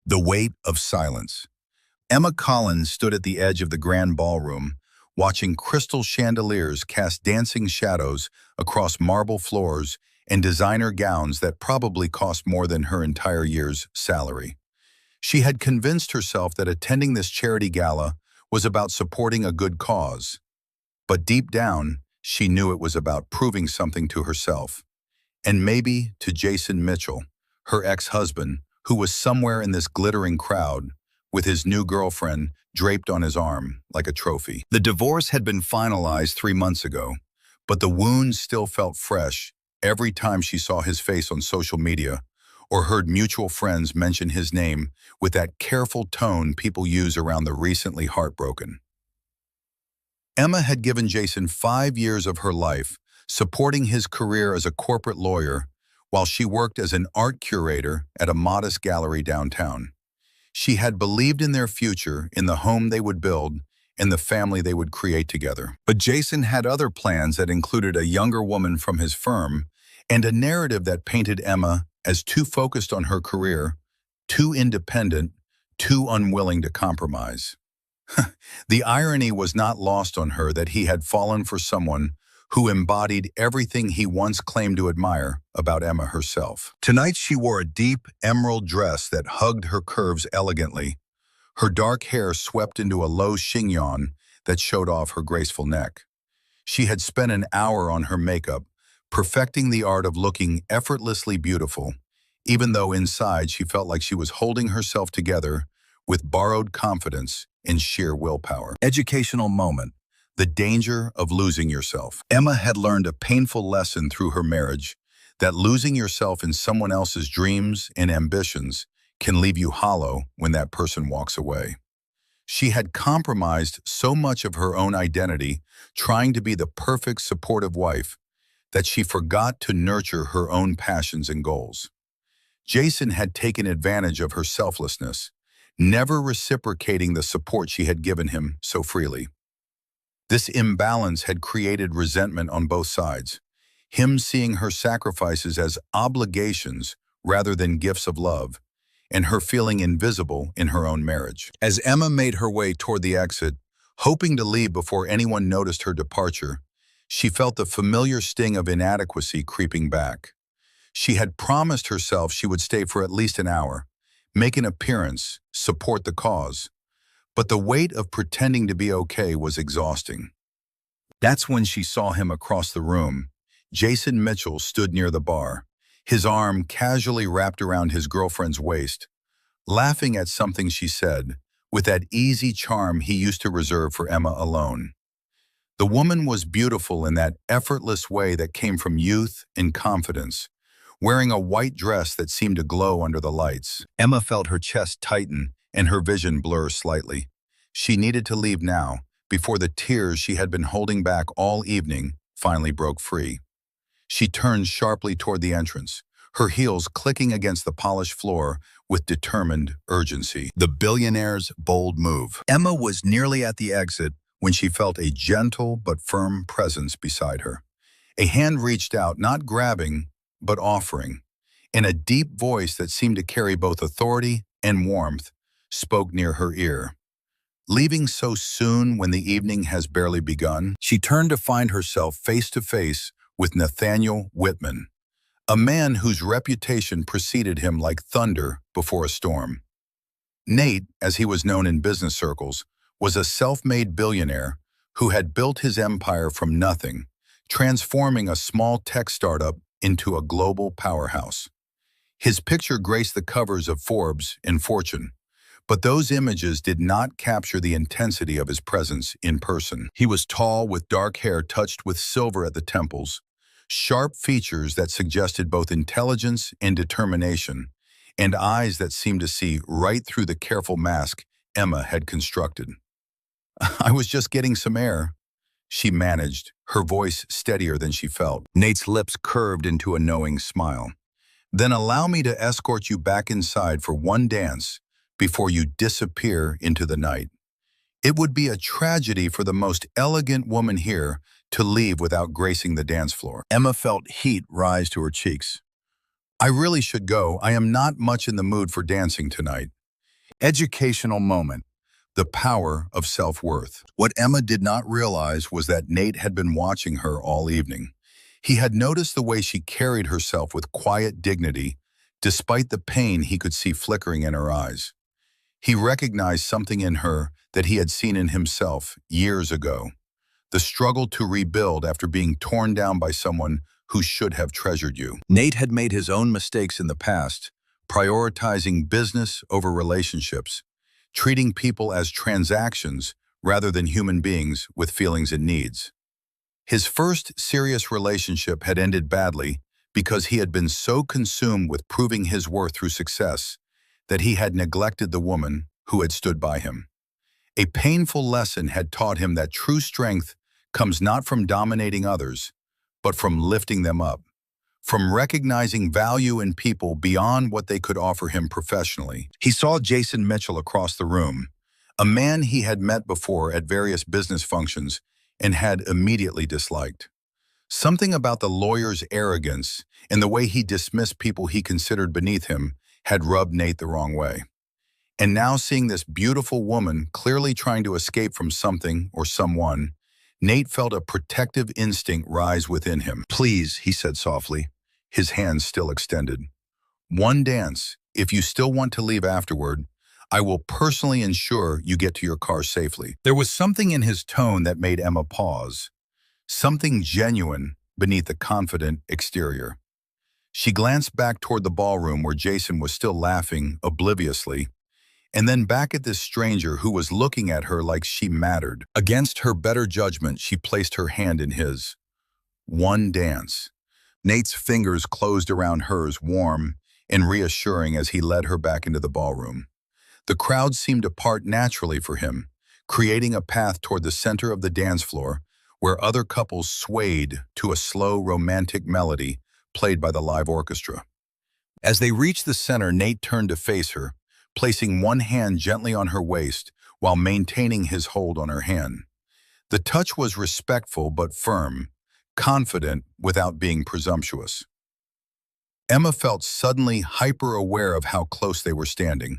The weight of silence. Emma Collins stood at the edge of the grand ballroom, watching crystal chandeliers cast dancing shadows across marble floors and designer gowns that probably cost more than her entire year's salary. She had convinced herself that attending this charity gala was about supporting a good cause. But deep down, she knew it was about proving something to herself. And maybe to Jason Mitchell, her ex-husband, who was somewhere in this glittering crowd, with his new girlfriend draped on his arm like a trophy. The divorce had been finalized 3 months ago, but the wounds still felt fresh every time she saw his face on social media or heard mutual friends mention his name with that careful tone people use around the recently heartbroken. Emma had given Jason 5 years of her life, supporting his career as a corporate lawyer while she worked as an art curator at a modest gallery downtown. She had believed in their future, in the home they would build, and the family they would create together. But Jason had other plans that included a younger woman from his firm and a narrative that painted Emma as too focused on her career, too independent, too unwilling to compromise. The irony was not lost on her that he had fallen for someone who embodied everything he once claimed to admire about Emma herself. Tonight she wore a deep emerald dress that hugged her curves elegantly, her dark hair swept into a low chignon that showed off her graceful neck. She had spent an hour on her makeup, perfecting the art of looking effortlessly beautiful, even though inside she felt like she was holding herself together with borrowed confidence and sheer willpower. Educational moment. The danger of losing yourself. Emma had learned a painful lesson through her marriage, that losing yourself in someone else's dreams and ambitions can leave you hollow when that person walks away. She had compromised so much of her own identity trying to be the perfect supportive wife that she forgot to nurture her own passions and goals. Jason had taken advantage of her selflessness, never reciprocating the support she had given him so freely. This imbalance had created resentment on both sides, him seeing her sacrifices as obligations rather than gifts of love, and her feeling invisible in her own marriage. As Emma made her way toward the exit, hoping to leave before anyone noticed her departure, she felt the familiar sting of inadequacy creeping back. She had promised herself she would stay for at least an hour, make an appearance, support the cause. But the weight of pretending to be okay was exhausting. That's when she saw him across the room. Jason Mitchell stood near the bar, his arm casually wrapped around his girlfriend's waist, laughing at something she said, with that easy charm he used to reserve for Emma alone. The woman was beautiful in that effortless way that came from youth and confidence, wearing a white dress that seemed to glow under the lights. Emma felt her chest tighten and her vision blur slightly. She needed to leave now, before the tears she had been holding back all evening finally broke free. She turned sharply toward the entrance, her heels clicking against the polished floor with determined urgency. The billionaire's bold move. Emma was nearly at the exit when she felt a gentle but firm presence beside her. A hand reached out, not grabbing, but offering, and a deep voice that seemed to carry both authority and warmth spoke near her ear. Leaving so soon when the evening has barely begun, she turned to find herself face to face with Nathaniel Whitman, a man whose reputation preceded him like thunder before a storm. Nate, as he was known in business circles, was a self-made billionaire who had built his empire from nothing, transforming a small tech startup into a global powerhouse. His picture graced the covers of Forbes and Fortune, but those images did not capture the intensity of his presence in person. He was tall with dark hair touched with silver at the temples, sharp features that suggested both intelligence and determination, and eyes that seemed to see right through the careful mask Emma had constructed. "I was just getting some air," she managed, her voice steadier than she felt. Nate's lips curved into a knowing smile. "Then allow me to escort you back inside for one dance before you disappear into the night. It would be a tragedy for the most elegant woman here to leave without gracing the dance floor." Emma felt heat rise to her cheeks. "I really should go. I am not much in the mood for dancing tonight." Educational moment. The power of self-worth. What Emma did not realize was that Nate had been watching her all evening. He had noticed the way she carried herself with quiet dignity, despite the pain he could see flickering in her eyes. He recognized something in her that he had seen in himself years ago. The struggle to rebuild after being torn down by someone who should have treasured you. Nate had made his own mistakes in the past, prioritizing business over relationships, treating people as transactions rather than human beings with feelings and needs. His first serious relationship had ended badly because he had been so consumed with proving his worth through success that he had neglected the woman who had stood by him. A painful lesson had taught him that true strength comes not from dominating others, but from lifting them up, from recognizing value in people beyond what they could offer him professionally. He saw Jason Mitchell across the room, a man he had met before at various business functions and had immediately disliked. Something about the lawyer's arrogance and the way he dismissed people he considered beneath him had rubbed Nate the wrong way. And now seeing this beautiful woman clearly trying to escape from something or someone, Nate felt a protective instinct rise within him. "Please," he said softly, his hands still extended. "One dance. If you still want to leave afterward, I will personally ensure you get to your car safely." There was something in his tone that made Emma pause, something genuine beneath the confident exterior. She glanced back toward the ballroom where Jason was still laughing obliviously, and then back at this stranger who was looking at her like she mattered. Against her better judgment, she placed her hand in his. One dance. Nate's fingers closed around hers, warm and reassuring as he led her back into the ballroom. The crowd seemed to part naturally for him, creating a path toward the center of the dance floor where other couples swayed to a slow, romantic melody played by the live orchestra. As they reached the center, Nate turned to face her, placing one hand gently on her waist while maintaining his hold on her hand. The touch was respectful but firm, confident without being presumptuous. Emma felt suddenly hyper-aware of how close they were standing,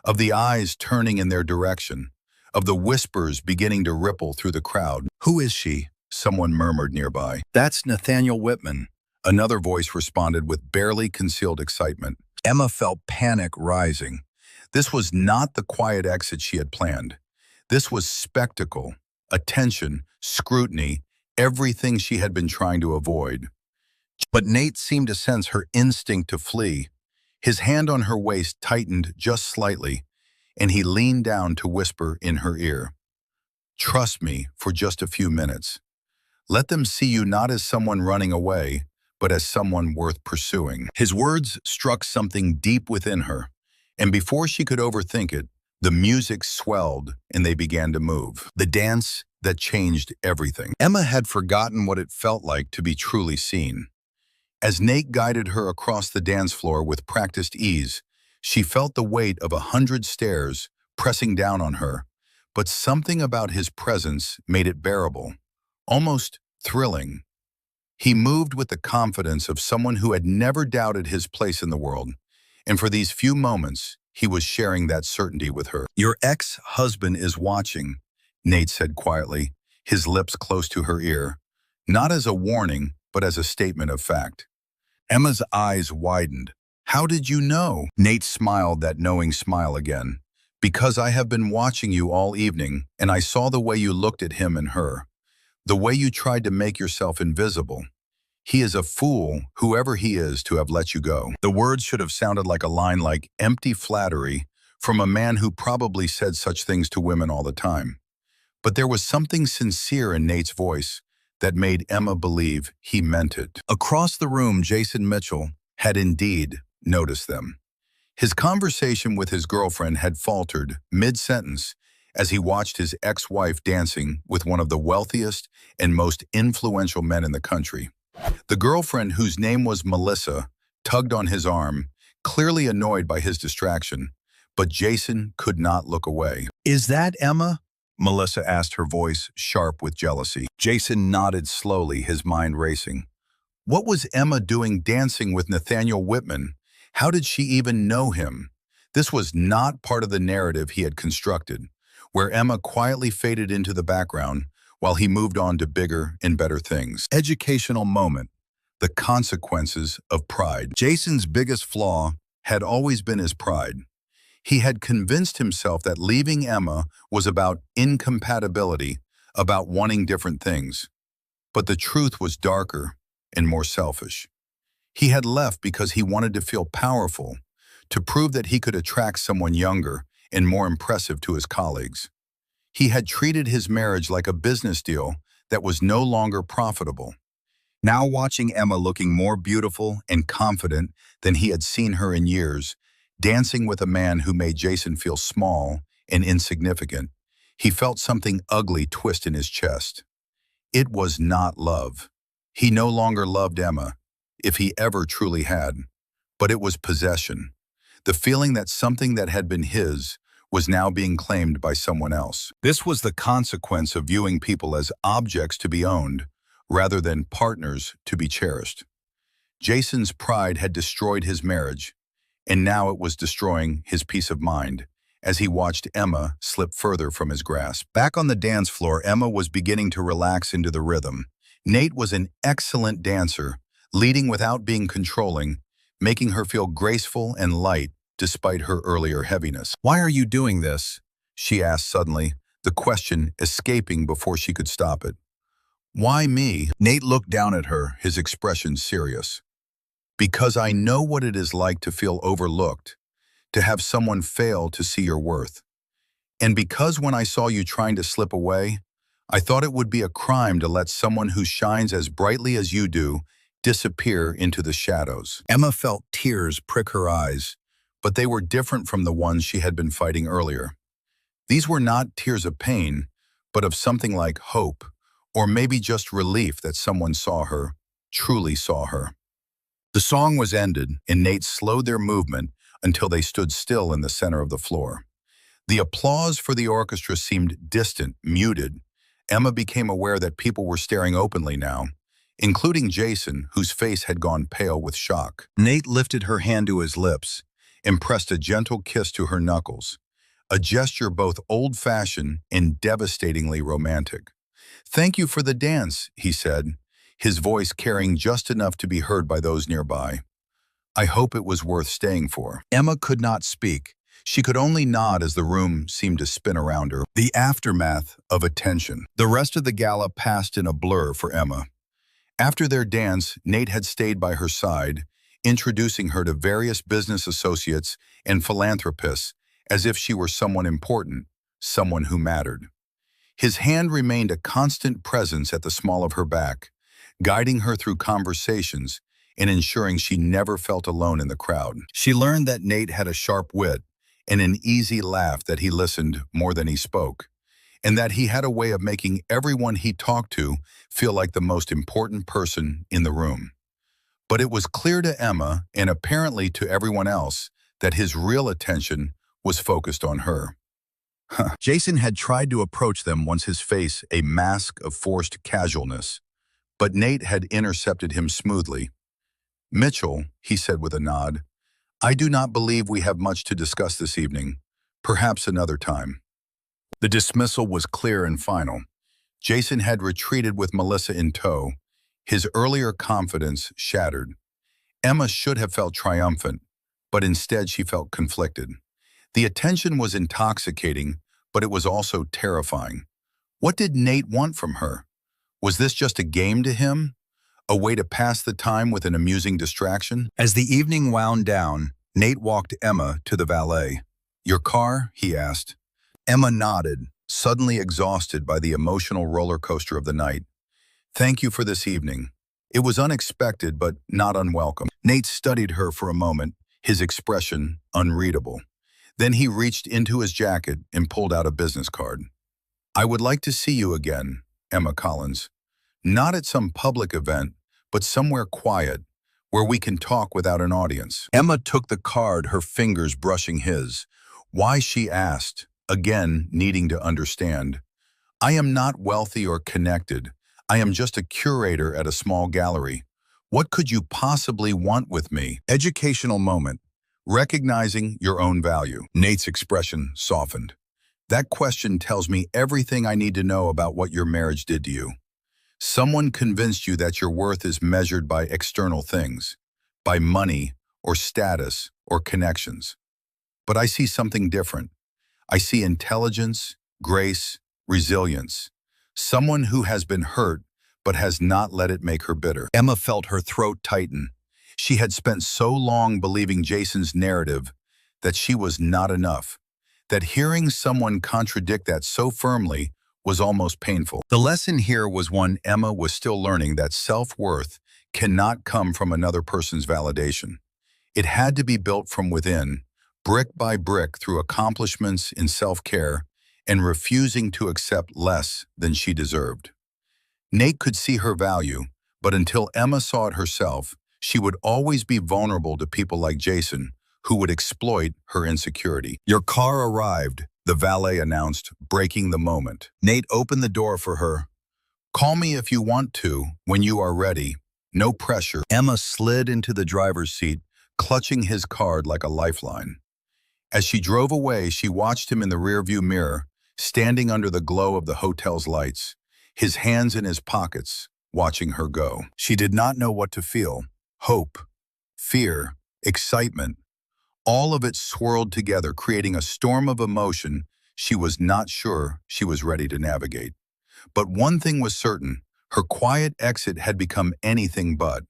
of the eyes turning in their direction, of the whispers beginning to ripple through the crowd. "Who is she?" someone murmured nearby. "That's Nathaniel Whitman," another voice responded with barely concealed excitement. Emma felt panic rising. This was not the quiet exit she had planned. This was spectacle, attention, scrutiny, everything she had been trying to avoid. But Nate seemed to sense her instinct to flee. His hand on her waist tightened just slightly, and he leaned down to whisper in her ear, "Trust me for just a few minutes. Let them see you not as someone running away, but as someone worth pursuing." His words struck something deep within her, and before she could overthink it, the music swelled and they began to move. The dance that changed everything. Emma had forgotten what it felt like to be truly seen. As Nate guided her across the dance floor with practiced ease, she felt the weight of 100 stares pressing down on her, but something about his presence made it bearable, almost thrilling. He moved with the confidence of someone who had never doubted his place in the world, and for these few moments, he was sharing that certainty with her. "Your ex-husband is watching," Nate said quietly, his lips close to her ear, not as a warning, but as a statement of fact. Emma's eyes widened. "How did you know?" Nate smiled that knowing smile again. "Because I have been watching you all evening, and I saw the way you looked at him and her, the way you tried to make yourself invisible. He is a fool, whoever he is, to have let you go." The words should have sounded like a line like empty flattery from a man who probably said such things to women all the time. But there was something sincere in Nate's voice that made Emma believe he meant it. Across the room, Jason Mitchell had indeed noticed them. His conversation with his girlfriend had faltered mid-sentence as he watched his ex-wife dancing with one of the wealthiest and most influential men in the country. The girlfriend, whose name was Melissa, tugged on his arm, clearly annoyed by his distraction, but Jason could not look away. "Is that Emma?" Melissa asked, her voice sharp with jealousy. Jason nodded slowly, his mind racing. What was Emma doing dancing with Nathaniel Whitman? How did she even know him? This was not part of the narrative he had constructed, where Emma quietly faded into the background while he moved on to bigger and better things. Educational moment. The consequences of pride. Jason's biggest flaw had always been his pride. He had convinced himself that leaving Emma was about incompatibility, about wanting different things. But the truth was darker and more selfish. He had left because he wanted to feel powerful, to prove that he could attract someone younger and more impressive to his colleagues. He had treated his marriage like a business deal that was no longer profitable. Now watching Emma looking more beautiful and confident than he had seen her in years, dancing with a man who made Jason feel small and insignificant, he felt something ugly twist in his chest. It was not love. He no longer loved Emma, if he ever truly had, but it was possession. The feeling that something that had been his was now being claimed by someone else. This was the consequence of viewing people as objects to be owned, rather than partners to be cherished. Jason's pride had destroyed his marriage, and now it was destroying his peace of mind as he watched Emma slip further from his grasp. Back on the dance floor, Emma was beginning to relax into the rhythm. Nate was an excellent dancer, leading without being controlling, making her feel graceful and light despite her earlier heaviness. "Why are you doing this?" she asked suddenly, the question escaping before she could stop it. "Why me?" Nate looked down at her, his expression serious. "Because I know what it is like to feel overlooked, to have someone fail to see your worth. And because when I saw you trying to slip away, I thought it would be a crime to let someone who shines as brightly as you do disappear into the shadows." Emma felt tears prick her eyes, but they were different from the ones she had been fighting earlier. These were not tears of pain, but of something like hope, or maybe just relief that someone saw her, truly saw her. The song was ended, and Nate slowed their movement until they stood still in the center of the floor. The applause for the orchestra seemed distant, muted. Emma became aware that people were staring openly now, including Jason, whose face had gone pale with shock. Nate lifted her hand to his lips and pressed a gentle kiss to her knuckles, a gesture both old-fashioned and devastatingly romantic. "Thank you for the dance," he said, his voice carrying just enough to be heard by those nearby. "I hope it was worth staying for." Emma could not speak. She could only nod as the room seemed to spin around her. The aftermath of attention. The rest of the gala passed in a blur for Emma. After their dance, Nate had stayed by her side, introducing her to various business associates and philanthropists as if she were someone important, someone who mattered. His hand remained a constant presence at the small of her back, guiding her through conversations and ensuring she never felt alone in the crowd. She learned that Nate had a sharp wit and an easy laugh, that he listened more than he spoke, and that he had a way of making everyone he talked to feel like the most important person in the room. But it was clear to Emma, and apparently to everyone else, that his real attention was focused on her. Jason had tried to approach them, once his face a mask of forced casualness, but Nate had intercepted him smoothly. "Mitchell," he said with a nod, "I do not believe we have much to discuss this evening. Perhaps another time." The dismissal was clear and final. Jason had retreated with Melissa in tow, his earlier confidence shattered. Emma should have felt triumphant, but instead she felt conflicted. The attention was intoxicating, but it was also terrifying. What did Nate want from her? Was this just a game to him? A way to pass the time with an amusing distraction? As the evening wound down, Nate walked Emma to the valet. "Your car?" he asked. Emma nodded, suddenly exhausted by the emotional roller coaster of the night. "Thank you for this evening. It was unexpected, but not unwelcome." Nate studied her for a moment, his expression unreadable. Then he reached into his jacket and pulled out a business card. "I would like to see you again, Emma Collins. Not at some public event, but somewhere quiet, where we can talk without an audience." Emma took the card, her fingers brushing his. Why, she asked, again needing to understand. "I am not wealthy or connected. I am just a curator at a small gallery. What could you possibly want with me?" Educational moment. Recognizing your own value. Nate's expression softened. That question tells me everything I need to know about what your marriage did to you. Someone convinced you that your worth is measured by external things, by money or status or connections. But I see something different. I see intelligence, grace, resilience. Someone who has been hurt but has not let it make her bitter. Emma felt her throat tighten. She had spent so long believing Jason's narrative that she was not enough, that hearing someone contradict that so firmly was almost painful. The lesson here was one Emma was still learning, that self-worth cannot come from another person's validation. It had to be built from within, brick by brick, through accomplishments in self-care and refusing to accept less than she deserved. Nate could see her value, but until Emma saw it herself, she would always be vulnerable to people like Jason, who would exploit her insecurity. Your car arrived, the valet announced, breaking the moment. Nate opened the door for her. Call me if you want to, when you are ready. No pressure. Emma slid into the driver's seat, clutching his card like a lifeline. As she drove away, she watched him in the rearview mirror, standing under the glow of the hotel's lights, his hands in his pockets, watching her go. She did not know what to feel. Hope, fear, excitement. All of it swirled together, creating a storm of emotion she was not sure she was ready to navigate. But one thing was certain: her quiet exit had become anything but,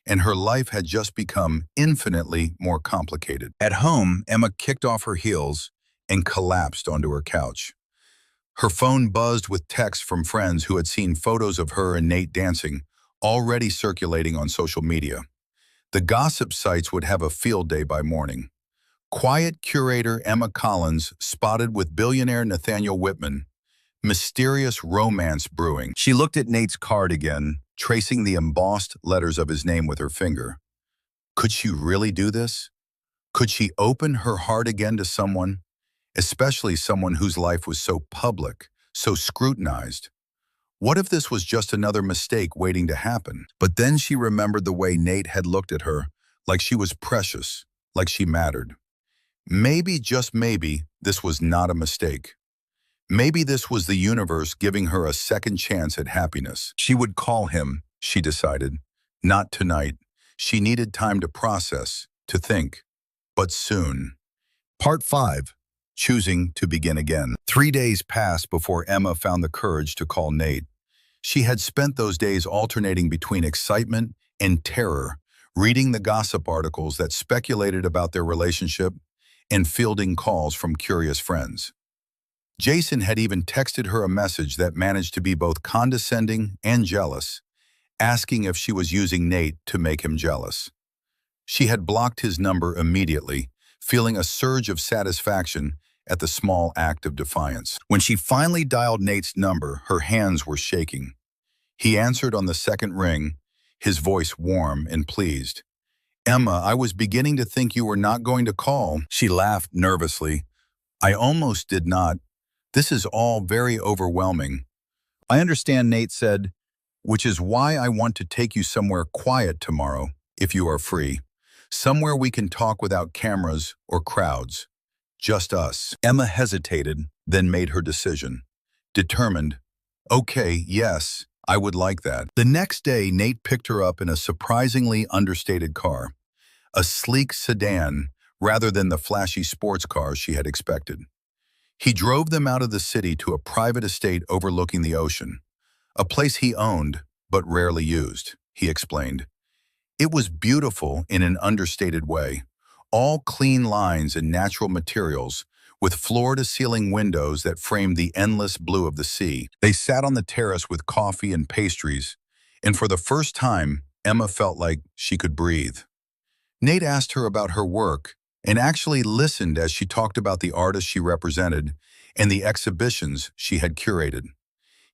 and her life had just become infinitely more complicated. At home, Emma kicked off her heels and collapsed onto her couch. Her phone buzzed with texts from friends who had seen photos of her and Nate dancing, already circulating on social media. The gossip sites would have a field day by morning. Quiet curator Emma Collins spotted with billionaire Nathaniel Whitman. Mysterious romance brewing. She looked at Nate's card again, tracing the embossed letters of his name with her finger. Could she really do this? Could she open her heart again to someone, especially someone whose life was so public, so scrutinized? What if this was just another mistake waiting to happen? But then she remembered the way Nate had looked at her, like she was precious, like she mattered. Maybe, just maybe, this was not a mistake. Maybe this was the universe giving her a second chance at happiness. She would call him, she decided. Not tonight. She needed time to process, to think. But soon. Part 5. Choosing to begin again. 3 days passed before Emma found the courage to call Nate. She had spent those days alternating between excitement and terror, reading the gossip articles that speculated about their relationship and fielding calls from curious friends. Jason had even texted her a message that managed to be both condescending and jealous, asking if she was using Nate to make him jealous. She had blocked his number immediately, feeling a surge of satisfaction at the small act of defiance. When she finally dialed Nate's number, her hands were shaking. He answered on the second ring, his voice warm and pleased. Emma, I was beginning to think you were not going to call. She laughed nervously. I almost did not. This is all very overwhelming. I understand, Nate said, which is why I want to take you somewhere quiet tomorrow, if you are free. Somewhere we can talk without cameras or crowds. Just us. Emma hesitated, then made her decision. Determined. Okay, yes, I would like that. The next day, Nate picked her up in a surprisingly understated car. A sleek sedan, rather than the flashy sports cars she had expected. He drove them out of the city to a private estate overlooking the ocean. A place he owned, but rarely used, he explained. It was beautiful in an understated way. All clean lines and natural materials, with floor-to-ceiling windows that framed the endless blue of the sea. They sat on the terrace with coffee and pastries, and for the first time, Emma felt like she could breathe. Nate asked her about her work, and actually listened as she talked about the artists she represented and the exhibitions she had curated.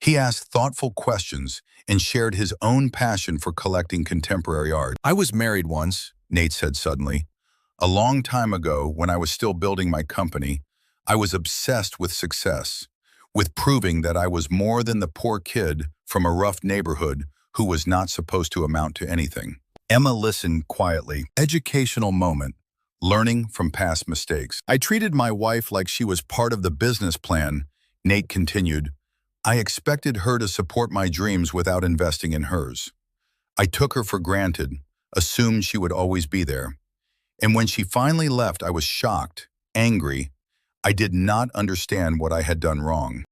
He asked thoughtful questions and shared his own passion for collecting contemporary art. I was married once, Nate said suddenly. A long time ago, when I was still building my company, I was obsessed with success, with proving that I was more than the poor kid from a rough neighborhood who was not supposed to amount to anything. Emma listened quietly. Educational moment. Learning from past mistakes. I treated my wife like she was part of the business plan, Nate continued. I expected her to support my dreams without investing in hers. I took her for granted, assumed she would always be there. And when she finally left, I was shocked, angry. I did not understand what I had done wrong.